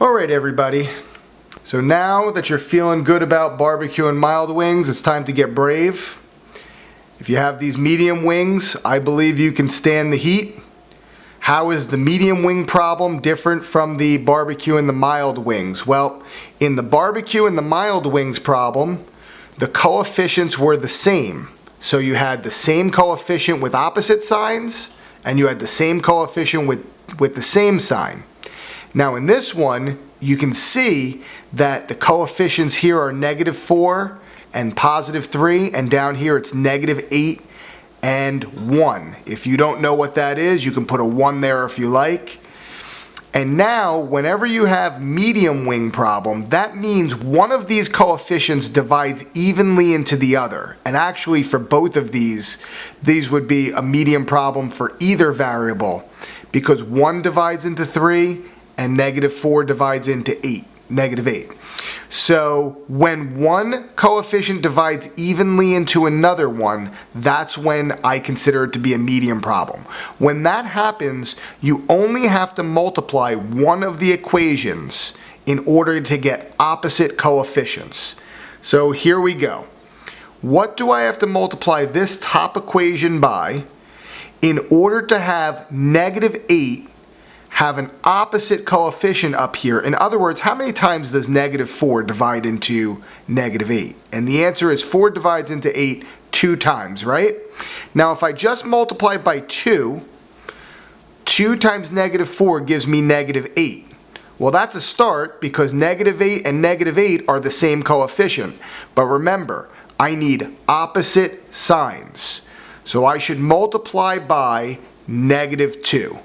Alright everybody, so now that you're feeling good about barbecue and mild wings, it's time to get brave. If you have these medium wings, I believe you can stand the heat. How is the medium wing problem different from the barbecue and the mild wings? Well, in the barbecue and the mild wings problem, the coefficients were the same. So you had the same coefficient with opposite signs, and you had the same coefficient with the same sign. Now in this one, you can see that the coefficients here are -4 and +3, and down here it's -8 and 1. If you don't know what that is, you can put a 1 there if you like. And now, whenever you have medium wing problem, that means one of these coefficients divides evenly into the other. And actually for both of these would be a medium problem for either variable, because 1 divides into 3 and -4 divides into -8. So when one coefficient divides evenly into another one, that's when I consider it to be a medium problem. When that happens, you only have to multiply one of the equations in order to get opposite coefficients. So here we go. What do I have to multiply this top equation by in order to have -8 have an opposite coefficient up here? In other words, how many times does -4 divide into -8? And the answer is 4 divides into 8 2 times, right? Now if I just multiply by 2, 2 times -4 gives me -8. Well, that's a start because -8 and -8 are the same coefficient. But remember, I need opposite signs. So I should multiply by -2.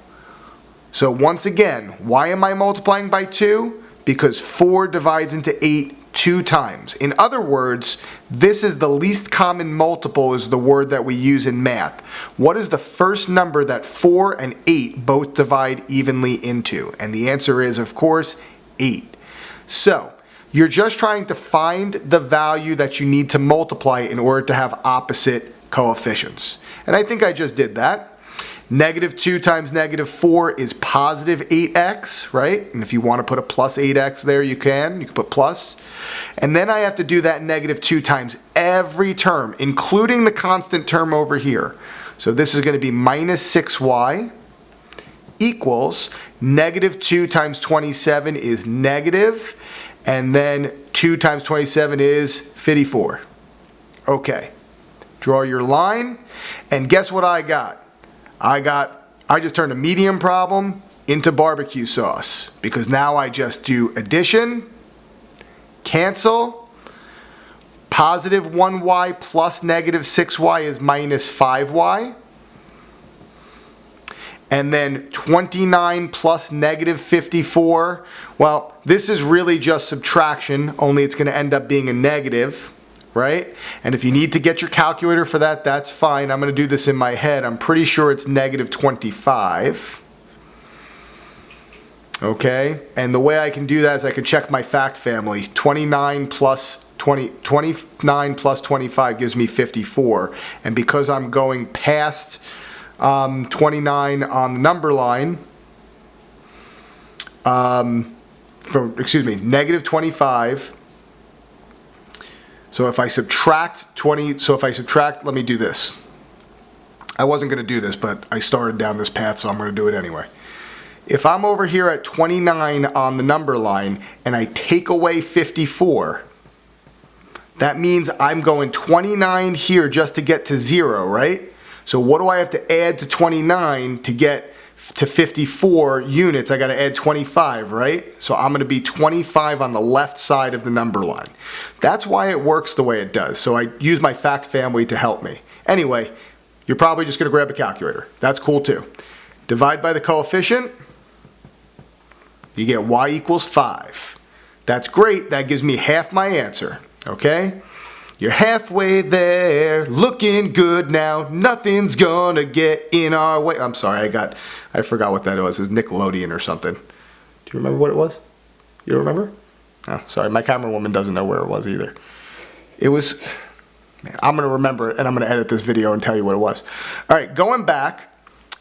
So once again, why am I multiplying by 2? Because 4 divides into 8 2 times. In other words, this is the least common multiple, is the word that we use in math. What is the first number that 4 and 8 both divide evenly into? And the answer is, of course, 8. So you're just trying to find the value that you need to multiply in order to have opposite coefficients. And I think I just did that. -2 times -4 is +8x, right? And if you want to put a +8x there, you can put plus. And then I have to do that -2 times every term, including the constant term over here. So this is going to be -6y equals -2 times 27 is negative, and then 2 times 27 is 54. Okay, draw your line, and guess what I got? I just turned a medium problem into barbecue sauce, because now I just do addition, cancel, +1y plus -6y is -5y, and then 29 plus -54, well, this is really just subtraction, only it's going to end up being a negative. Right? And if you need to get your calculator for that, that's fine. I'm going to do this in my head. I'm pretty sure it's -25. Okay? And the way I can do that is I can check my fact family. 29 plus 25 gives me 54. And because I'm going past 29 on the number line, -25. So if I subtract 20, let me do this. I wasn't going to do this, but I started down this path, so I'm going to do it anyway. If I'm over here at 29 on the number line, and I take away 54, that means I'm going 29 here just to get to 0, right? So what do I have to add to 29 to get to 54 units? I got to add 25, right? So I'm going to be 25 on the left side of the number line. That's why it works the way it does. So I use my fact family to help me. Anyway, you're probably just going to grab a calculator. That's cool too. Divide by the coefficient. You get y equals 5. That's great. That gives me half my answer. Okay? You're halfway there, looking good now, nothing's gonna get in our way. I'm sorry, I forgot what that was. It's Nickelodeon or something. Do you remember what it was? You don't remember? Oh, sorry, my camera woman doesn't know where it was either. It was, man, I'm gonna remember it and I'm gonna edit this video and tell you what it was. All right, going back,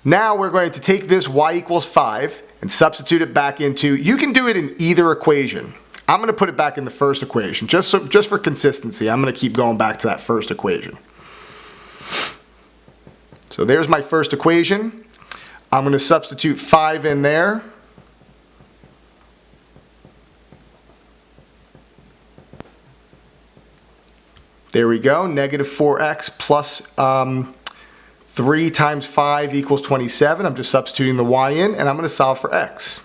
now we're going to take this y equals 5 and substitute it back into, you can do it in either equation. I'm going to put it back in the first equation. Just for consistency, I'm going to keep going back to that first equation. So there's my first equation. I'm going to substitute 5 in there. There we go, negative 4x plus 3 times 5 equals 27. I'm just substituting the y in, and I'm going to solve for x.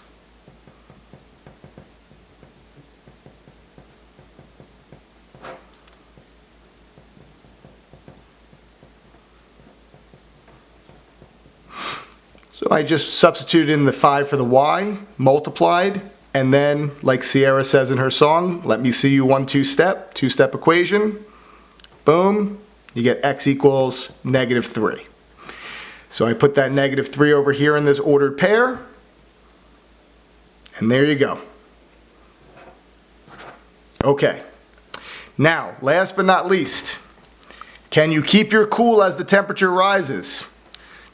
So I just substituted in the 5 for the y, multiplied, and then, like Sierra says in her song, let me see you 1 2-step, two-step equation. Boom, you get x equals negative 3. So I put that negative 3 over here in this ordered pair, and there you go. Okay, now, last but not least, can you keep your cool as the temperature rises?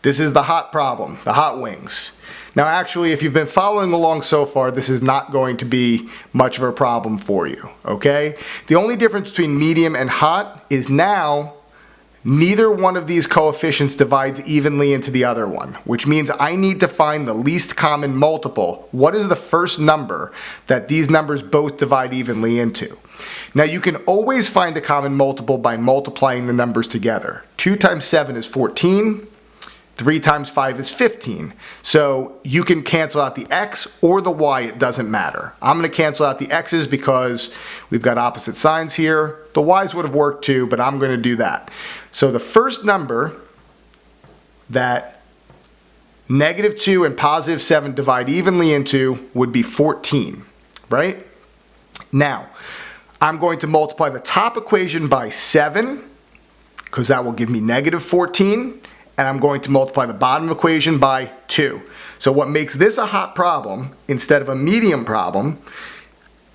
This is the hot problem, the hot wings. Now actually, if you've been following along so far, this is not going to be much of a problem for you, okay? The only difference between medium and hot is now neither one of these coefficients divides evenly into the other one, which means I need to find the least common multiple. What is the first number that these numbers both divide evenly into? Now you can always find a common multiple by multiplying the numbers together. 2 times 7 is 14. 3 times 5 is 15. So you can cancel out the x or the y, it doesn't matter. I'm going to cancel out the x's because we've got opposite signs here. The y's would have worked too, but I'm going to do that. So the first number that negative 2 and positive 7 divide evenly into would be 14, right? Now, I'm going to multiply the top equation by 7 because that will give me negative 14. And I'm going to multiply the bottom equation by 2. So what makes this a hot problem instead of a medium problem,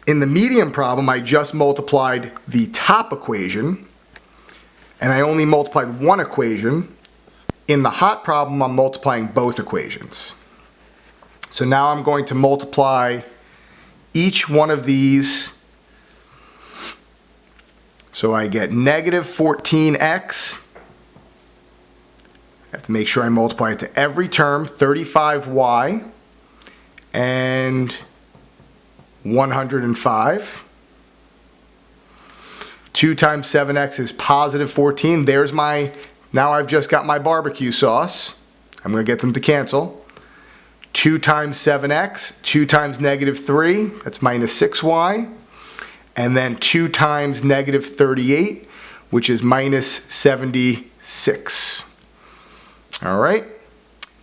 in the medium problem I just multiplied the top equation and I only multiplied one equation. In the hot problem I'm multiplying both equations. So now I'm going to multiply each one of these. So I get negative 14x. I have to make sure I multiply it to every term, 35y and 105. 2 times 7x is positive 14. There's my, now I've just got my barbecue sauce. I'm going to get them to cancel. 2 times 7x, 2 times negative 3, that's minus 6y. And then 2 times negative 38, which is minus 76. All right,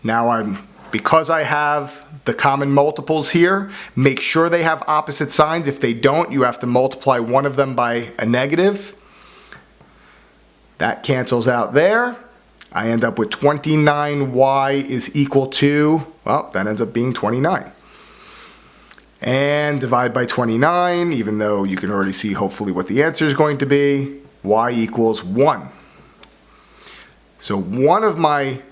now because I have the common multiples here, make sure they have opposite signs. If they don't, you have to multiply one of them by a negative. That cancels out there. I end up with 29y is equal to, well, that ends up being 29. And divide by 29, even though you can already see hopefully what the answer is going to be, y equals 1. So one of my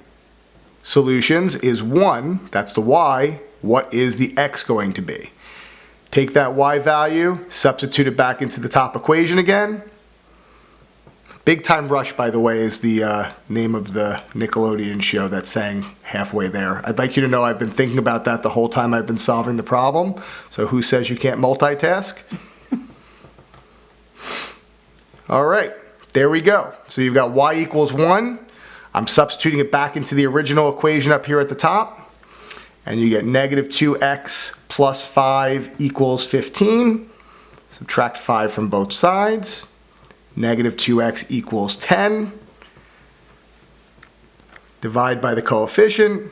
solutions is 1, that's the y. What is the x going to be? Take that y value, substitute it back into the top equation again. Big Time Rush, by the way, is the name of the Nickelodeon show that sang halfway there. I'd like you to know I've been thinking about that the whole time I've been solving the problem. So who says you can't multitask? All right, there we go. So you've got y equals 1. I'm substituting it back into the original equation up here at the top. And you get negative 2x plus 5 equals 15. Subtract 5 from both sides. Negative 2x equals 10. Divide by the coefficient.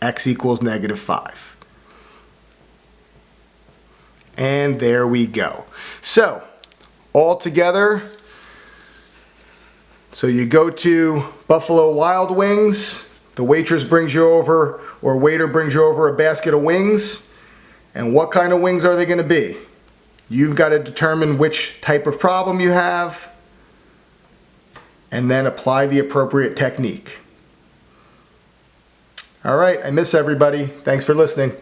X equals negative 5. And there we go. So, all together, so you go to Buffalo Wild Wings, the waitress brings you over, or waiter brings you over a basket of wings, and what kind of wings are they going to be? You've got to determine which type of problem you have, and then apply the appropriate technique. All right, I miss everybody. Thanks for listening.